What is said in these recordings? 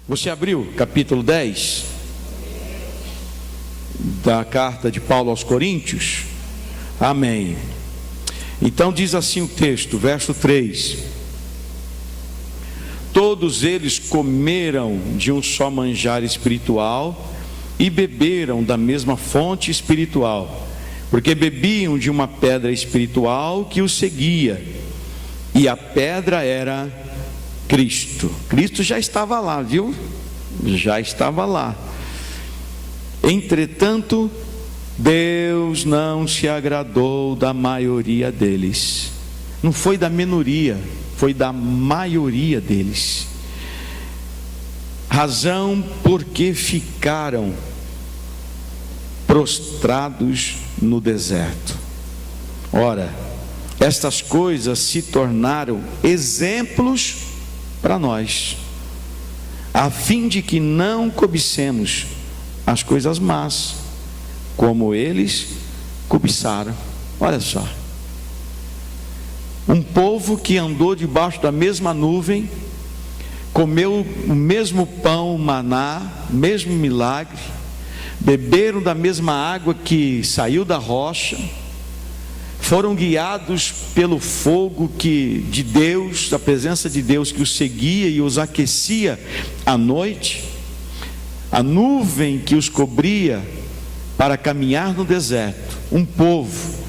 Você abriu capítulo 10 da carta de Paulo aos Coríntios? Amém. Então diz assim o texto, verso 3: todos eles comeram de um só manjar espiritual e beberam da mesma fonte espiritual, porque bebiam de uma pedra espiritual que os seguia, e a pedra era Cristo. Cristo já estava lá, viu? Já estava lá. Entretanto, Deus não se agradou da maioria deles. Não foi da minoria, foi da maioria deles. Razão porque ficaram prostrados no deserto. Ora, estas coisas se tornaram exemplos para nós, a fim de que não cobicemos as coisas más, como eles cobiçaram. Olha só, um povo que andou debaixo da mesma nuvem, comeu o mesmo pão, o maná, mesmo milagre, beberam da mesma água que saiu da rocha, foram guiados pelo fogo de Deus, da presença de Deus que os seguia e os aquecia à noite, a nuvem que os cobria para caminhar no deserto, um povo.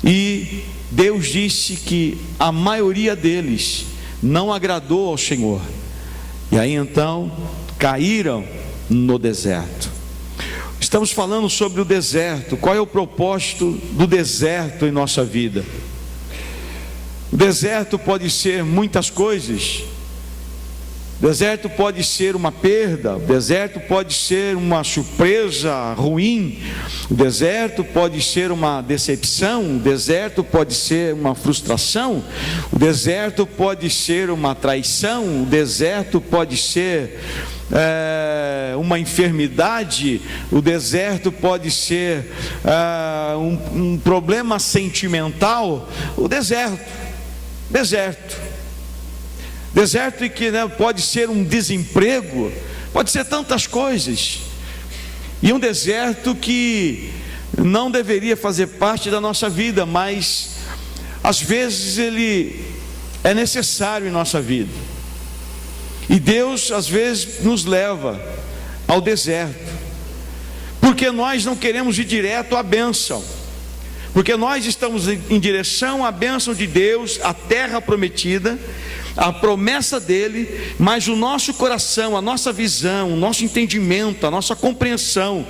E Deus disse que a maioria deles não agradou ao Senhor, e aí então caíram no deserto. Estamos falando sobre o deserto. Qual é o propósito do deserto em nossa vida? O deserto pode ser muitas coisas. O deserto pode ser uma perda, o deserto pode ser uma surpresa ruim, o deserto pode ser uma decepção, o deserto pode ser uma frustração, o deserto pode ser uma traição, o deserto pode ser uma enfermidade, o deserto pode ser um problema sentimental. O deserto e que pode ser um desemprego, pode ser tantas coisas, e um deserto que não deveria fazer parte da nossa vida, mas às vezes ele é necessário em nossa vida, e Deus às vezes nos leva ao deserto, porque nós não queremos ir direto à bênção, porque nós estamos em direção à bênção de Deus, à terra prometida, a promessa dele, mas o nosso coração, a nossa visão, o nosso entendimento, a nossa compreensão,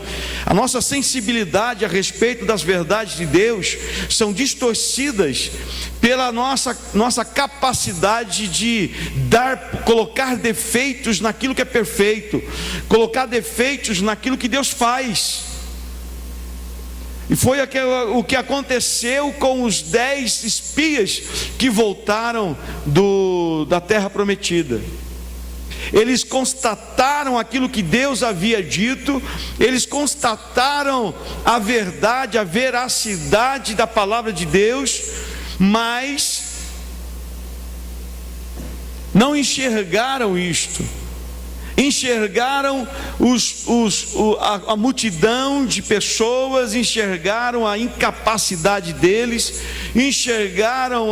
a nossa sensibilidade a respeito das verdades de Deus são distorcidas pela nossa capacidade de colocar defeitos naquilo que é perfeito, colocar defeitos naquilo que Deus faz. E foi o que aconteceu com os 10 espias que voltaram da terra prometida. Eles constataram aquilo que Deus havia dito, eles constataram a verdade, a veracidade da palavra de Deus, mas não enxergaram isto. Enxergaram a multidão de pessoas, enxergaram a incapacidade deles, enxergaram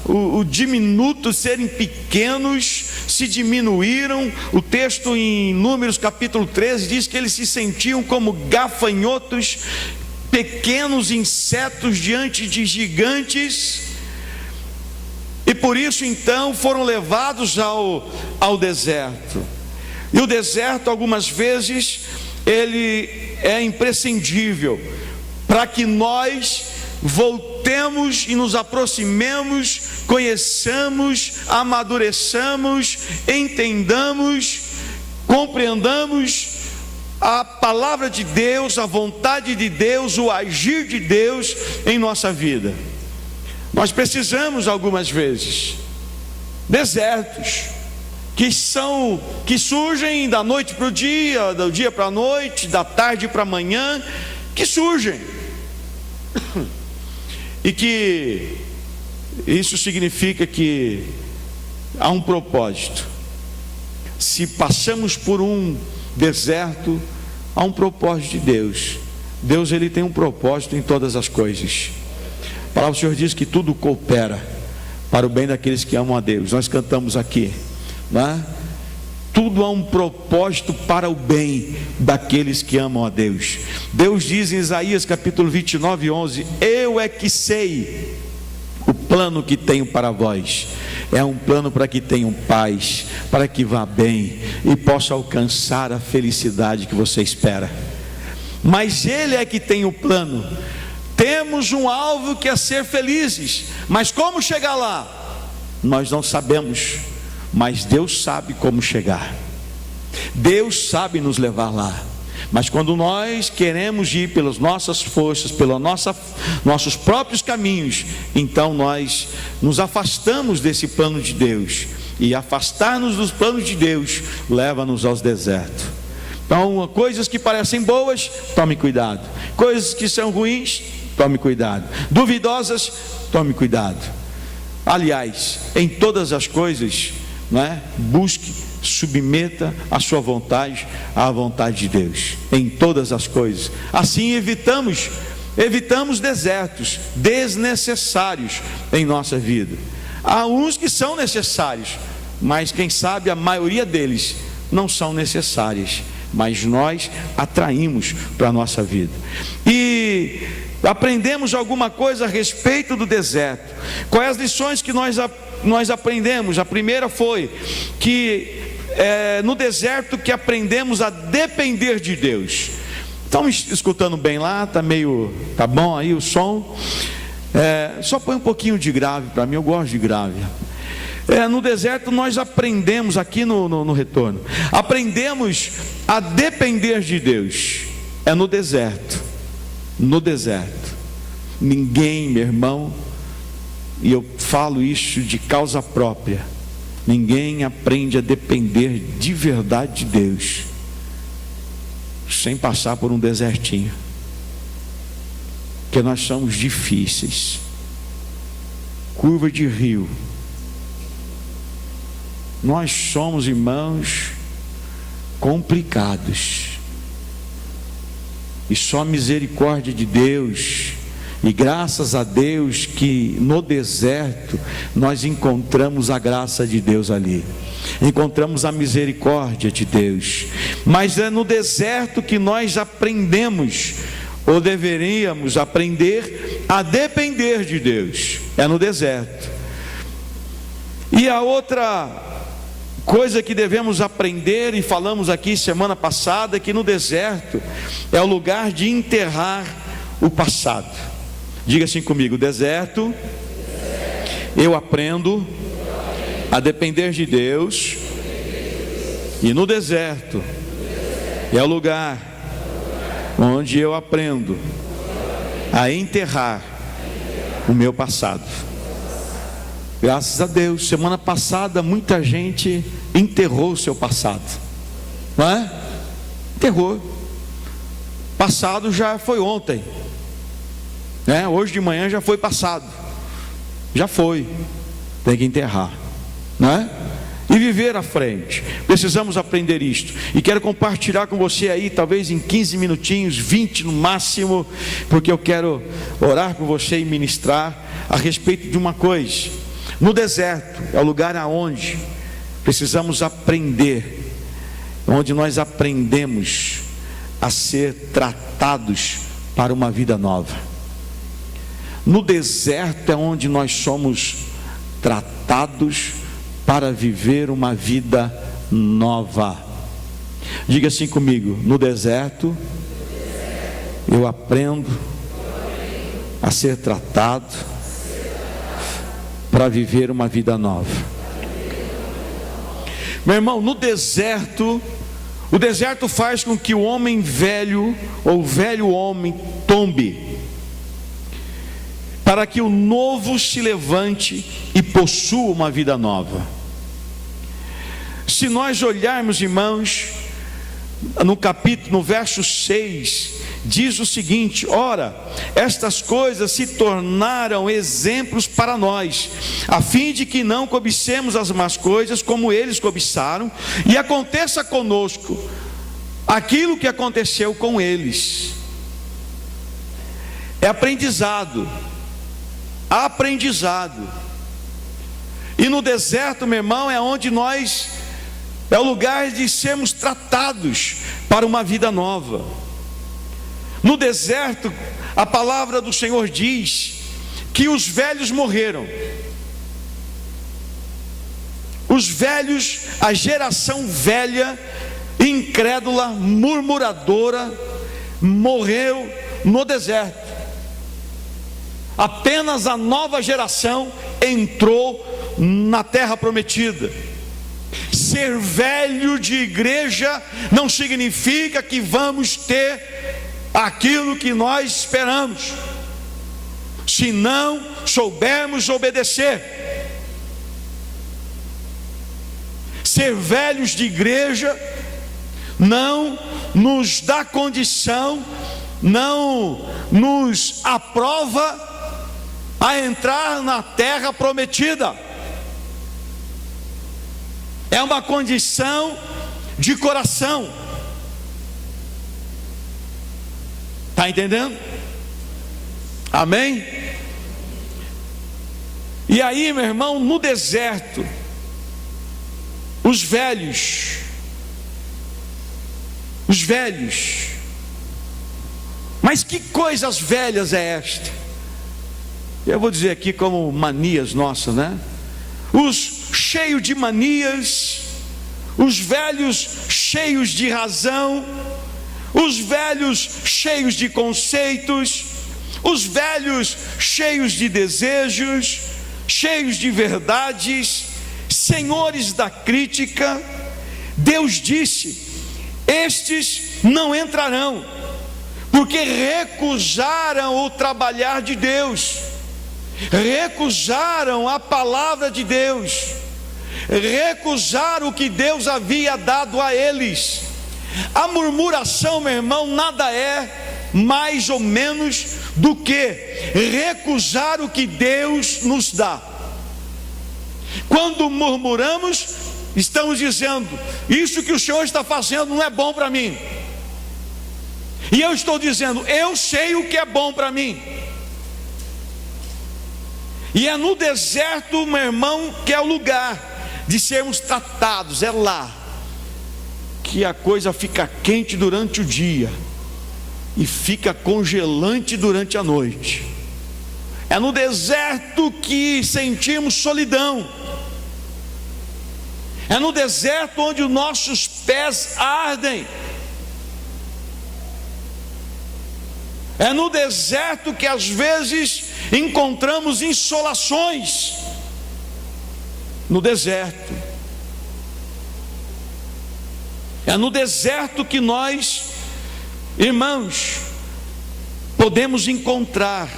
o diminuto, serem pequenos, se diminuíram. O texto em Números capítulo 13 diz que eles se sentiam como gafanhotos, pequenos insetos diante de gigantes, e por isso então foram levados ao deserto. E o deserto, algumas vezes, ele é imprescindível para que nós voltemos e nos aproximemos, conheçamos, amadureçamos, entendamos, compreendamos a palavra de Deus, a vontade de Deus, o agir de Deus em nossa vida. Nós precisamos, algumas vezes, desertos que surgem da noite para o dia, do dia para a noite, da tarde para a manhã, que surgem, e que isso significa que há um propósito. se passamos por um deserto, há um propósito de Deus. Deus, ele tem um propósito em todas as coisas. A palavra do Senhor diz que tudo coopera para o bem daqueles que amam a Deus. Nós cantamos aqui, não é? Tudo há um propósito para o bem daqueles que amam a Deus. Deus diz em Isaías capítulo 29, 11: eu é que sei o plano que tenho para vós. É um plano para que tenham paz, para que vá bem e possa alcançar a felicidade que você espera. Mas Ele é que tem o plano. Temos um alvo que é ser felizes, mas como chegar lá? Nós não sabemos, mas Deus sabe como chegar. Deus sabe nos levar lá. Mas quando nós queremos ir pelas nossas forças, pelos nossos próprios caminhos, então nós nos afastamos desse plano de Deus. E afastar-nos dos planos de Deus leva-nos aos desertos. Então, coisas que parecem boas, tome cuidado. Coisas que são ruins, tome cuidado. Duvidosas, tome cuidado. Aliás, em todas as coisas, não é? Busque, submeta a sua vontade à vontade de Deus, em todas as coisas. Assim evitamos desertos desnecessários em nossa vida. Há uns que são necessários, mas quem sabe a maioria deles não são necessárias, mas nós atraímos para a nossa vida. E aprendemos alguma coisa a respeito do deserto. Quais as lições que nós aprendemos? A primeira foi que no deserto que aprendemos a depender de Deus. Estão me escutando bem lá? Tá bom aí o som? Só põe um pouquinho de grave para mim, eu gosto de grave. No deserto nós aprendemos, aqui no retorno, aprendemos a depender de Deus. No deserto. Ninguém, meu irmão, e eu falo isso de causa própria, ninguém aprende a depender de verdade de Deus sem passar por um desertinho. Porque nós somos difíceis. Curva de rio. Nós somos, irmãos, complicados. E só a misericórdia de Deus, e graças a Deus que no deserto nós encontramos a graça de Deus ali, encontramos a misericórdia de Deus. Mas é no deserto que nós aprendemos, ou deveríamos aprender, a depender de Deus. É no deserto. E a outra coisa que devemos aprender, e falamos aqui semana passada, que no deserto é o lugar de enterrar o passado. Diga assim comigo: deserto, eu aprendo a depender de Deus, e no deserto é o lugar onde eu aprendo a enterrar o meu passado. Graças a Deus, semana passada muita gente enterrou o seu passado, não é? Enterrou. Passado já foi ontem, né? Hoje de manhã já foi passado, já foi, tem que enterrar, não é? E viver à frente. Precisamos aprender isto, e quero compartilhar com você aí, talvez em 15 minutinhos, 20 no máximo, porque eu quero orar por você e ministrar a respeito de uma coisa. No deserto é o lugar aonde precisamos aprender, onde nós aprendemos a ser tratados para uma vida nova. No deserto é onde nós somos tratados para viver uma vida nova. Diga assim comigo: no deserto eu aprendo a ser tratado para viver uma vida nova. Meu irmão, no deserto, o deserto faz com que o homem velho, ou o velho homem, tombe, para que o novo se levante e possua uma vida nova. Se nós olharmos, irmãos, no verso 6, diz o seguinte: ora, estas coisas se tornaram exemplos para nós, a fim de que não cobicemos as más coisas como eles cobiçaram, e aconteça conosco aquilo que aconteceu com eles. É aprendizado. E no deserto, meu irmão, é onde é o lugar de sermos tratados para uma vida nova. No deserto, a palavra do Senhor diz que os velhos morreram. Os velhos, a geração velha, incrédula, murmuradora, morreu no deserto. Apenas a nova geração entrou na terra prometida. Ser velho de igreja não significa que vamos ter aquilo que nós esperamos, se não soubermos obedecer. Ser velhos de igreja não nos dá condição, não nos aprova a entrar na terra prometida. É uma condição de coração. Está entendendo? Amém? E aí, meu irmão, no deserto, os velhos, mas que coisas velhas é esta? Eu vou dizer aqui como manias nossas, né? Os cheios de manias, os velhos cheios de razão, os velhos cheios de conceitos, os velhos cheios de desejos, cheios de verdades, senhores da crítica. Deus disse: estes não entrarão, porque recusaram o trabalhar de Deus, recusaram a palavra de Deus, recusaram o que Deus havia dado a eles. A murmuração, meu irmão, nada é mais ou menos do que recusar o que Deus nos dá. Quando murmuramos, estamos dizendo: isso que o Senhor está fazendo não é bom para mim. E eu estou dizendo: eu sei o que é bom para mim. E é no deserto, meu irmão, que é o lugar de sermos tratados. É lá que a coisa fica quente durante o dia e fica congelante durante a noite. É no deserto que sentimos solidão. É no deserto onde os nossos pés ardem. É no deserto que às vezes encontramos insolações. No deserto. É no deserto que nós, irmãos, podemos encontrar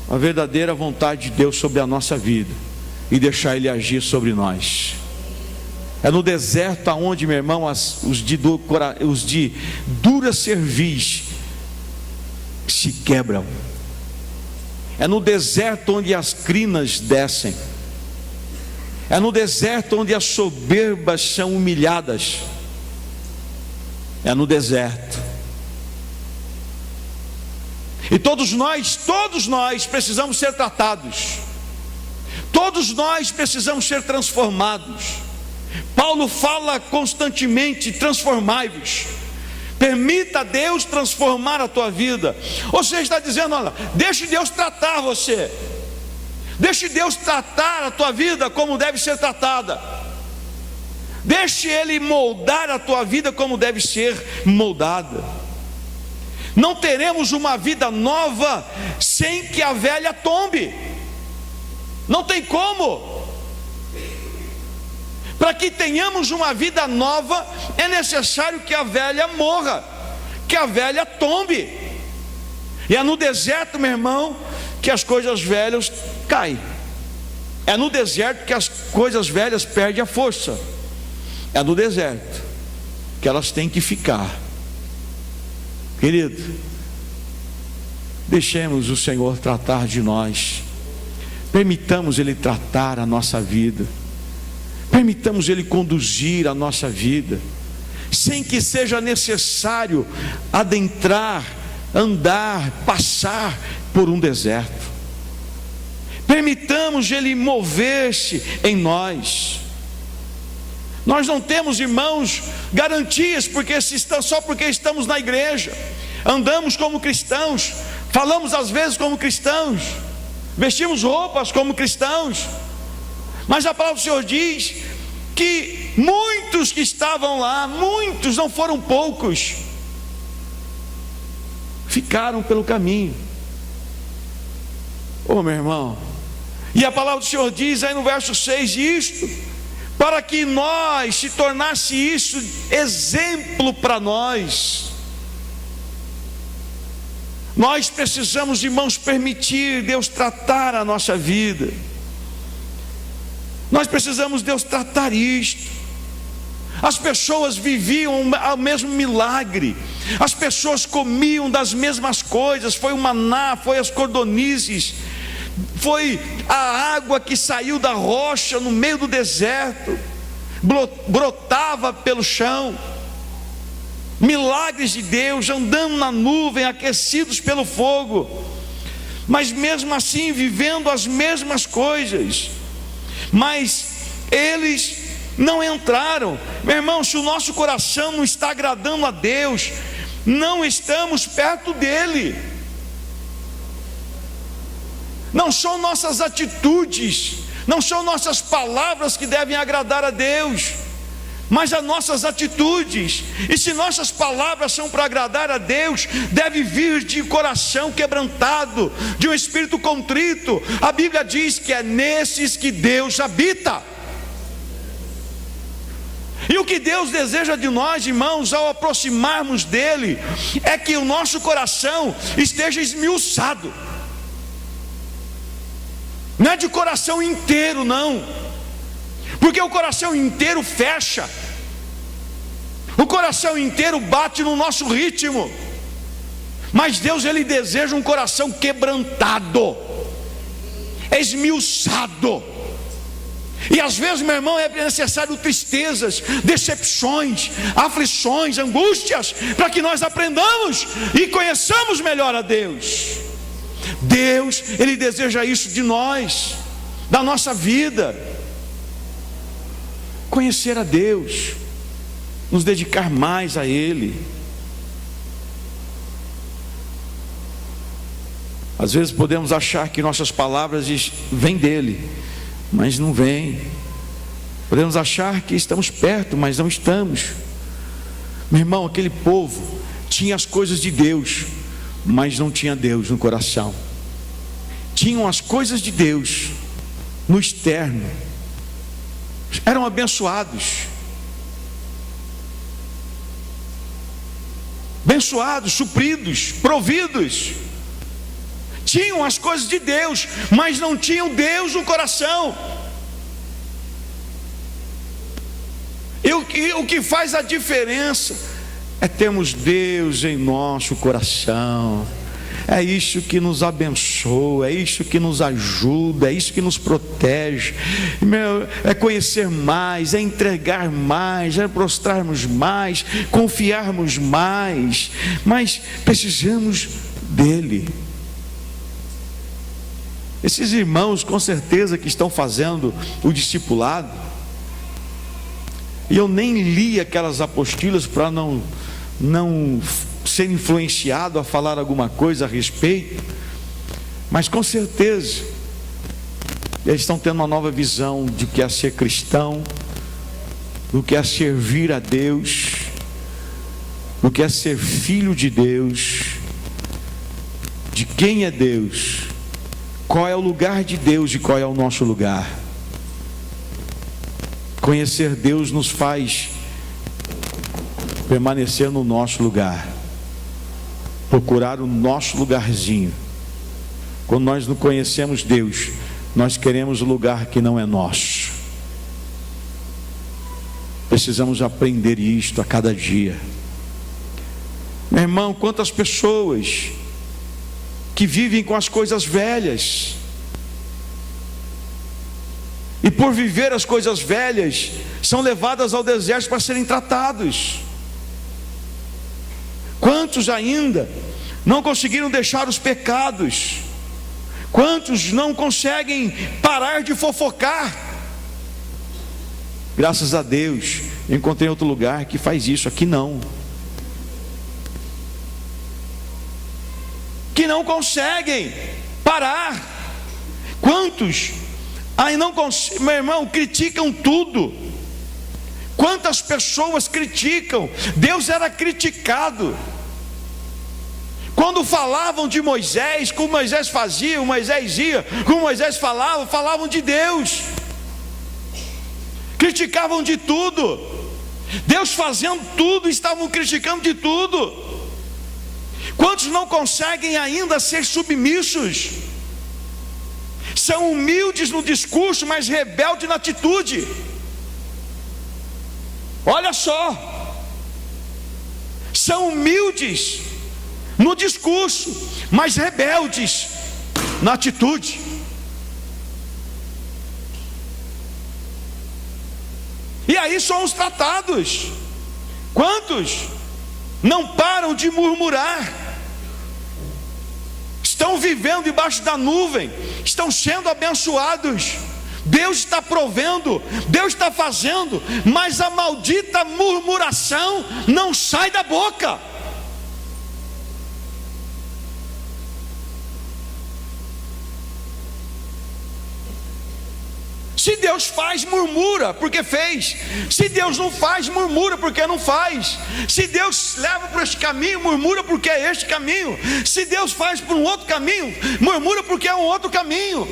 a verdadeira vontade de Deus sobre a nossa vida e deixar Ele agir sobre nós. É no deserto aonde, meu irmão, os de dura cerviz se quebram. É no deserto onde as crinas descem. É no deserto onde as soberbas são humilhadas. É no deserto. E todos nós precisamos ser tratados. Todos nós precisamos ser transformados. Paulo fala constantemente: transformai-vos. Permita Deus transformar a tua vida. Ou seja, está dizendo: olha, deixe Deus tratar você. Deixe Deus tratar a tua vida como deve ser tratada. Deixe Ele moldar a tua vida como deve ser moldada. Não teremos uma vida nova sem que a velha tombe. Não tem como. Para que tenhamos uma vida nova, é necessário que a velha morra, que a velha tombe. E é no deserto, meu irmão, que as coisas velhas caem. É no deserto que as coisas velhas perdem a força. É no deserto que elas têm que ficar. Querido, deixemos o Senhor tratar de nós, permitamos Ele tratar a nossa vida, permitamos Ele conduzir a nossa vida, sem que seja necessário adentrar, andar, passar por um deserto. Permitamos Ele mover-se em nós. Nós não temos, irmãos, garantias só porque estamos na igreja, andamos como cristãos, falamos às vezes como cristãos, vestimos roupas como cristãos, mas a palavra do Senhor diz que muitos que estavam lá, muitos, não foram poucos, ficaram pelo caminho. Meu irmão, e a palavra do Senhor diz aí no verso 6, isto, para que nós se tornasse isso exemplo para nós. Nós precisamos, irmãos, permitir Deus tratar a nossa vida. Nós precisamos Deus tratar isto. As pessoas viviam o mesmo milagre, as pessoas comiam das mesmas coisas, foi o maná, foi as cordonizes, foi a água que saiu da rocha no meio do deserto, brotava pelo chão, milagres de Deus, andando na nuvem, aquecidos pelo fogo, mas mesmo assim vivendo as mesmas coisas. Mas eles não entraram. Meu irmão, se o nosso coração não está agradando a Deus, não estamos perto dele. Não são nossas atitudes, não são nossas palavras que devem agradar a Deus, mas as nossas atitudes. E se nossas palavras são para agradar a Deus, deve vir de coração quebrantado, de um espírito contrito. A Bíblia diz que é nesses que Deus habita. E o que Deus deseja de nós, irmãos, ao aproximarmos dele, é que o nosso coração esteja esmiuçado. Não é de coração inteiro, não, porque o coração inteiro fecha, o coração inteiro bate no nosso ritmo, mas Deus, Ele deseja um coração quebrantado, esmiuçado. E às vezes, meu irmão, é necessário tristezas, decepções, aflições, angústias, para que nós aprendamos e conheçamos melhor a Deus. Deus, Ele deseja isso de nós, da nossa vida, conhecer a Deus, nos dedicar mais a Ele. Às vezes podemos achar que nossas palavras vêm dEle, mas não vêm. Podemos achar que estamos perto, mas não estamos. Meu irmão, aquele povo tinha as coisas de Deus, mas não tinha Deus no coração. Tinham as coisas de Deus no externo, eram abençoados, supridos, providos, tinham as coisas de Deus, mas não tinham Deus no coração. E o que faz a diferença é termos Deus em nosso coração. É isso que nos abençoa, é isso que nos ajuda, é isso que nos protege. É conhecer mais, é entregar mais, é prostrarmos mais, confiarmos mais, mas precisamos dele. Esses irmãos, com certeza, que estão fazendo o discipulado, e eu nem li aquelas apostilas para não ser influenciado a falar alguma coisa a respeito, mas com certeza eles estão tendo uma nova visão de que é ser cristão, do que é servir a Deus, do que é ser filho de Deus, de quem é Deus, qual é o lugar de Deus e qual é o nosso lugar. Conhecer Deus nos faz permanecer no nosso lugar, procurar o nosso lugarzinho. Quando nós não conhecemos Deus, nós queremos o lugar que não é nosso. Precisamos aprender isto a cada dia. Meu irmão, quantas pessoas que vivem com as coisas velhas, e por viver as coisas velhas, são levadas ao deserto para serem tratados. Quantos ainda não conseguiram deixar os pecados? Quantos não conseguem parar de fofocar? Graças a Deus, eu encontrei outro lugar que faz isso, aqui não. Que não conseguem parar. Quantos aí não conseguem, meu irmão, criticam tudo. Quantas pessoas criticam? Deus era criticado. Quando falavam de Moisés, como Moisés fazia, o Moisés ia, como Moisés falava, falavam de Deus. Criticavam de tudo. Deus fazendo tudo, estavam criticando de tudo. Quantos não conseguem ainda ser submissos? São humildes no discurso, mas rebeldes na atitude. Olha só, são humildes no discurso, mas rebeldes na atitude. E aí somos tratados. Quantos não param de murmurar? Estão vivendo debaixo da nuvem, estão sendo abençoados. Deus está provendo, Deus está fazendo, mas a maldita murmuração não sai da boca. Se Deus faz, murmura porque fez. Se Deus não faz, murmura porque não faz. Se Deus leva por este caminho, murmura porque é este caminho. Se Deus faz por um outro caminho, murmura porque é um outro caminho.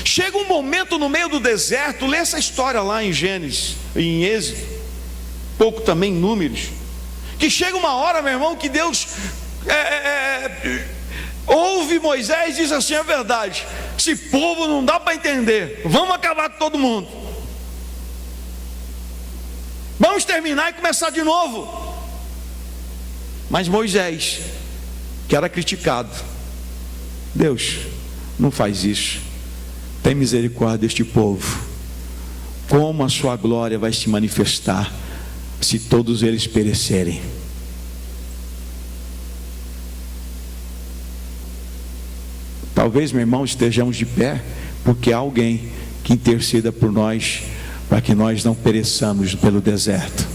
Chega um momento no meio do deserto, lê essa história lá em Gênesis, em Êxodo, pouco também em Números, que chega uma hora, meu irmão, que Deus ouve Moisés e diz assim: é verdade, esse povo não dá para entender, vamos acabar com todo mundo, vamos terminar e começar de novo. Mas Moisés, que era criticado, Deus, não faz isso, tem misericórdia deste povo. Como a sua glória vai se manifestar se todos eles perecerem? Talvez, meu irmão, estejamos de pé porque há alguém que interceda por nós, para que nós não pereçamos pelo deserto.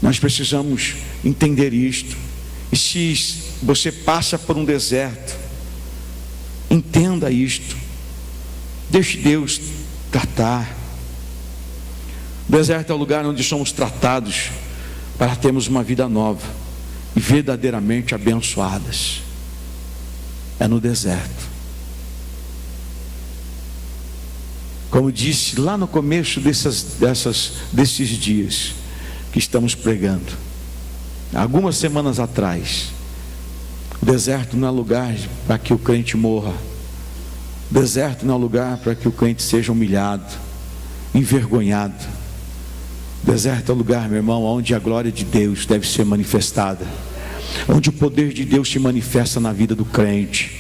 Nós precisamos entender isto. E se você passa por um deserto, entenda isto. Deixe Deus tratar. O deserto é o lugar onde somos tratados para termos uma vida nova e verdadeiramente abençoadas. É no deserto. Como disse lá no começo desses dias que estamos pregando, algumas semanas atrás, o deserto não é lugar para que o crente morra. O deserto não é lugar para que o crente seja humilhado, envergonhado. O deserto é o lugar, meu irmão, onde a glória de Deus deve ser manifestada, onde o poder de Deus se manifesta na vida do crente,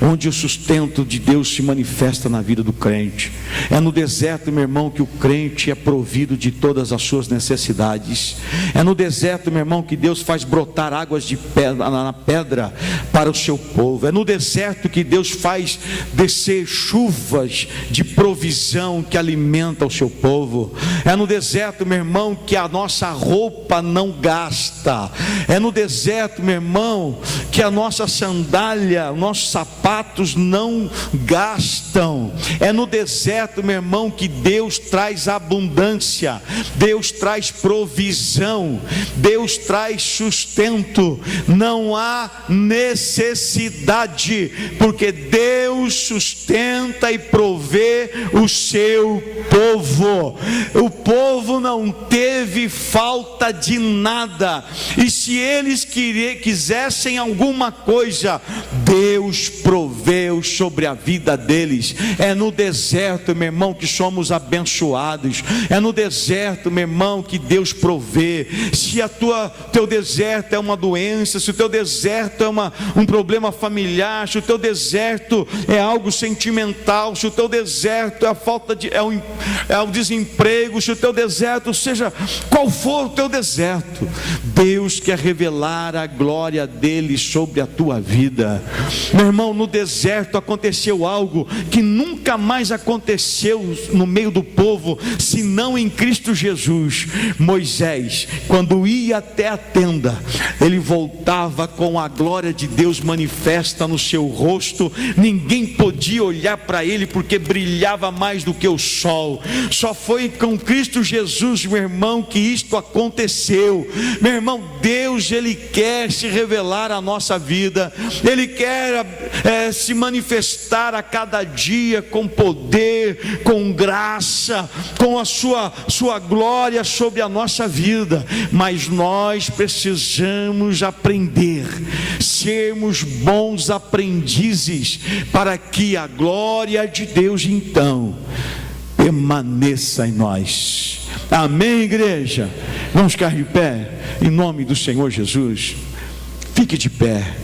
onde o sustento de Deus se manifesta na vida do crente. É no deserto, meu irmão, que o crente é provido de todas as suas necessidades. É no deserto, meu irmão, que Deus faz brotar águas de pedra, na pedra para o seu povo. É no deserto que Deus faz descer chuvas de provisão que alimenta o seu povo. É no deserto, meu irmão, que a nossa roupa não gasta. É no deserto, meu irmão, que a nossa sandália, o nosso sapatos não gastam. É no deserto, meu irmão, que Deus traz abundância, Deus traz provisão, Deus traz sustento. Não há necessidade, porque Deus sustenta e provê o seu povo. O povo não teve falta de nada, e se eles quisessem alguma coisa, Deus provê. proveu sobre a vida deles. É no deserto, meu irmão, que somos abençoados. É no deserto, meu irmão, que Deus provê. Se teu deserto é uma doença, se o teu deserto é um problema familiar, se o teu deserto é algo sentimental, se o teu deserto é a falta de é o desemprego, se o teu deserto, seja qual for o teu deserto, Deus quer revelar a glória dele sobre a tua vida. Meu irmão, no deserto aconteceu algo que nunca mais aconteceu no meio do povo, senão em Cristo Jesus. Moisés, quando ia até a tenda, ele voltava com a glória de Deus manifesta no seu rosto. Ninguém podia olhar para ele, porque brilhava mais do que o sol. Só foi com Cristo Jesus, meu irmão, que isto aconteceu. Meu irmão, Deus, Ele quer se revelar à nossa vida. Ele quer se manifestar a cada dia com poder, com graça, com a sua glória sobre a nossa vida. Mas nós precisamos aprender, sermos bons aprendizes, para que a glória de Deus então permaneça em nós. Amém, igreja? Vamos ficar de pé em nome do Senhor Jesus. Fique de pé.